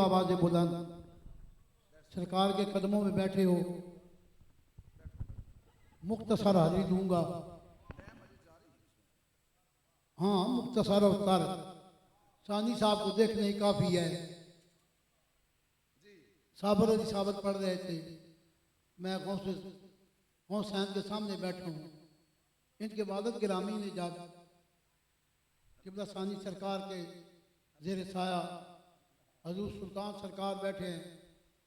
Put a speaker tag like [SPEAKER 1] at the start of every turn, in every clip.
[SPEAKER 1] आवाज़ बुलंद सरकार के कदमों में बैठे हो, मुख्तसर हाजिरी दूंगा। हाँ, मुख्तसर और तर सानी साहब को देखने ही काफ़ी है। साबर अली साबत पढ़ रहे थे, मैं हुसैन के सामने बैठा हूँ। इनके वालिद गिरामी ने जब किबला सानी सरकार के ज़ेर साया हजूर सुल्तान सरकार बैठे हैं,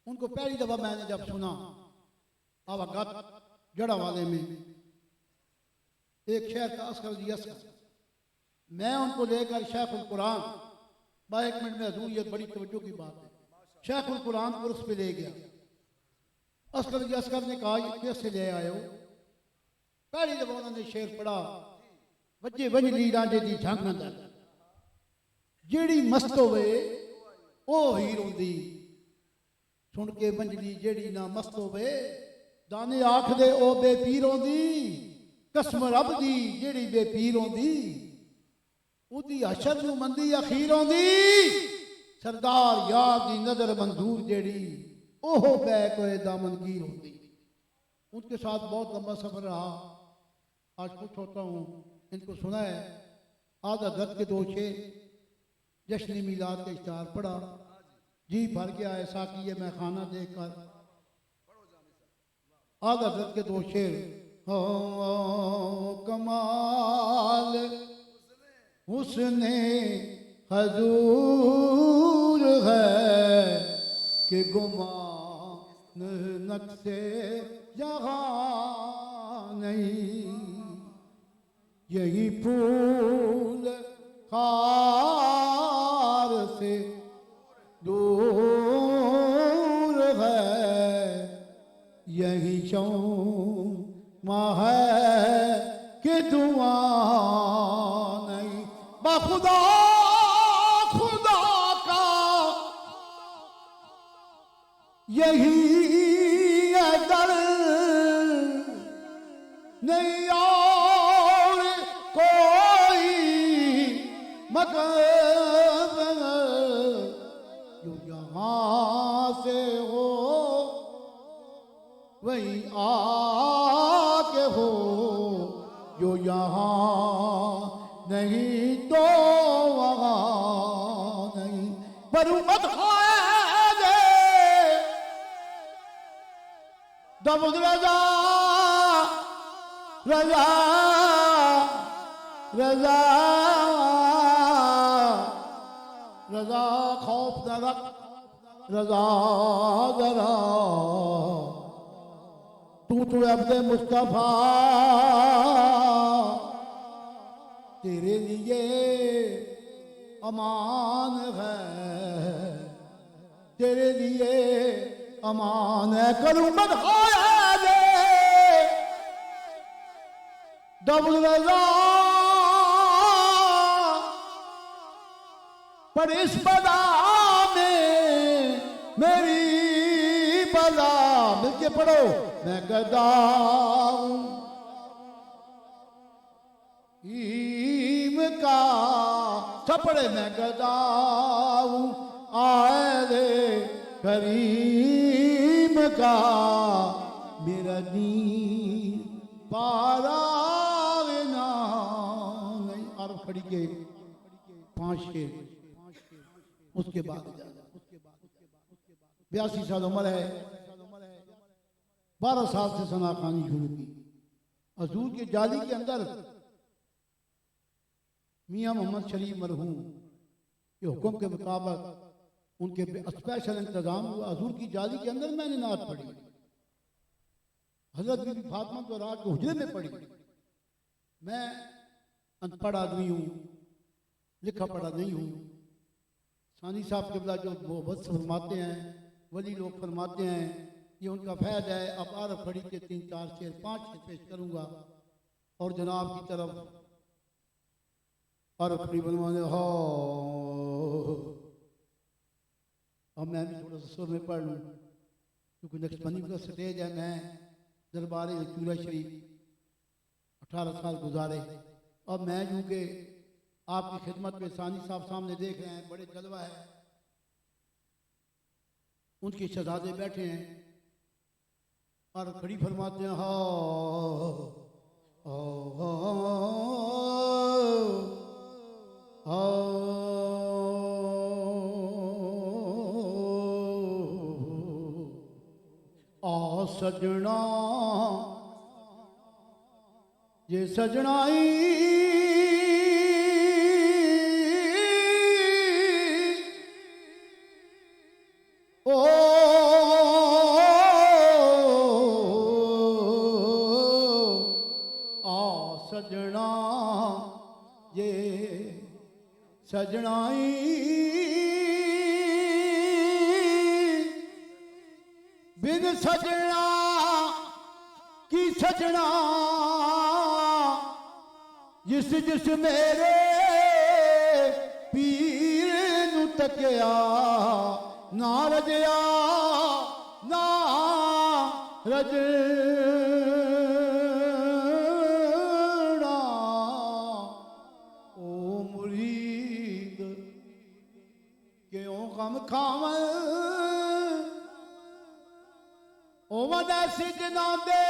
[SPEAKER 1] उनको पहली दफ़ा मैंने जब सुना आवागत जड़ा वाले में एक शहर का अस्कर जी अस्कर, मैं उनको लेकर शेखुल कुरान, एक मिनट में हजूर ये बड़ी तवज्जो की बात है, शेखुल कुरान को उस पे ले गया। अस्कर जी अस्कर ने कहा ये कैसे ले आए हो? पहली दफ़ा उन्होंने शेर पढ़ा, वजे वजली राजे दी झंग अंदर जेड़ी मस्त होवे ओ ही रोंदी। सुन के वंजली जेड़ी ना मस्त होवे दाने आख दे ओ बेपीर होंदी। कसम रब दी जेड़ी बेपीर होंदी उदी हशर नू मंदी अखीर होंदी। सरदार यार दी नजर मंजूर जेड़ी ओहो बैक होए दामनगीर होंदी। उनके साथ बहुत लंबा सफर रहा। आज कुछ होता हूँ, इनको सुना है आधा दर्द के दो शेर, जश्न मिलाद के इश्तार पढ़ा, जी भर गया ऐसा कि ये मैं खाना देखकर आधा दर्द के दो शेर। हो कमाल हुस्ने हजूर है कि गुमान नक्शे जहां नहीं। यही फूल खार से दूर है, यही शौमा है कि धुआं नहीं। बाखुदा खुदा का यही दर नहीं और कोई मगर जो यहाँ से हो वही आके हो, जो यहाँ नहीं तो वहाँ नहीं। पर मत खाए दबुद रजा रजा रजा रजा खौफ न रख रजा जरा तू अब्दे मुस्तफा तेरे लिए अमान है, तेरे लिए अमान है। करूं मत खाया डबल रजा पर इस बदा में मेरी बदा। मिलके पढ़ो, मैं गदा हूं ईम का छपड़े, मैं गदा हूं आए रे करीम का। मेरा दीन पारा ना नहीं। अरब खड़ी के 5 शेर, उसके बाद 82 साल उम्र है, 12 साल से सना खानी शुरू की। हजूर के जाली के अंदर मियाँ मोहम्मद शरीफ मरहूम के हुक्म के मुताबिक उनके स्पेशल इंतजाम हुआ। हजूर की जाली के अंदर मैंने नात पढ़ी, हजरत बीबी फातिमा तो रात को हुजरे में पढ़ी। मैं अनपढ़ आदमी हूँ, लिखा पढ़ा नहीं हूँ। सानी साहब किबला जो मोहब्बत फरमाते हैं, वली लोग फरमाते हैं, ये उनका फैज है। अब आरफ खड़ी के 3 4 शेर 5 शेर पेश करूँगा और जनाब की तरफ आरफ खड़ी बनवाने। हो अब मैं भी थोड़ा सा सुर में पढ़ लूँ क्योंकि नक्शबंदी का स्टेज है। मैं दरबार चूल्हा शरीफ 18 साल गुजारे। अब मैं यूँ कि आपकी खिदमत में सानी साहब सामने देख रहे हैं, बड़े जलवा है। उनके शहजादे बैठे हैं और खड़ी फरमाते हैं हा आ सजना ये सजनाई ओ आ सजना ये सजनाई बिन सजना की सजना जिस जिस मेरे पीर नू तकिया ना रजया ना रजना ओ मुरीद क्यों गम खावन ओ वदा सिजना दे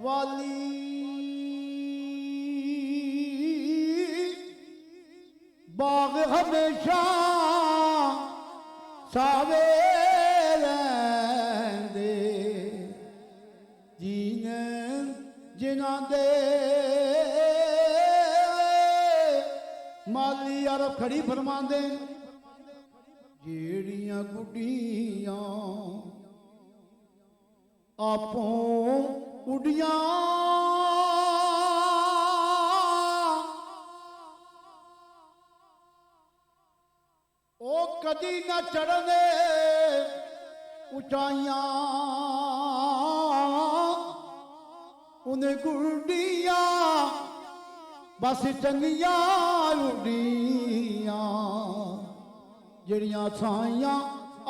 [SPEAKER 1] वाली बाग हमेशा सावे रहंदे जीने जिन्हां दे माली अरब खड़ी फरमांदे जेड़ियां गुड्डियां आपों उड़ियां ओ कदी न चढ़ने ऊंचाइयां उन्हें गुड्डियां बस चंगियां उड़ियां जड़ियां साइयां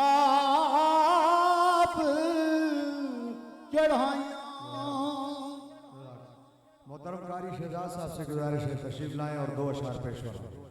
[SPEAKER 1] आप चढ़ाइयां।
[SPEAKER 2] मोहतरम कारी शहजाद साहब से गुजारिश है तशरीफ लाएं और 2 अशआर पेश करें।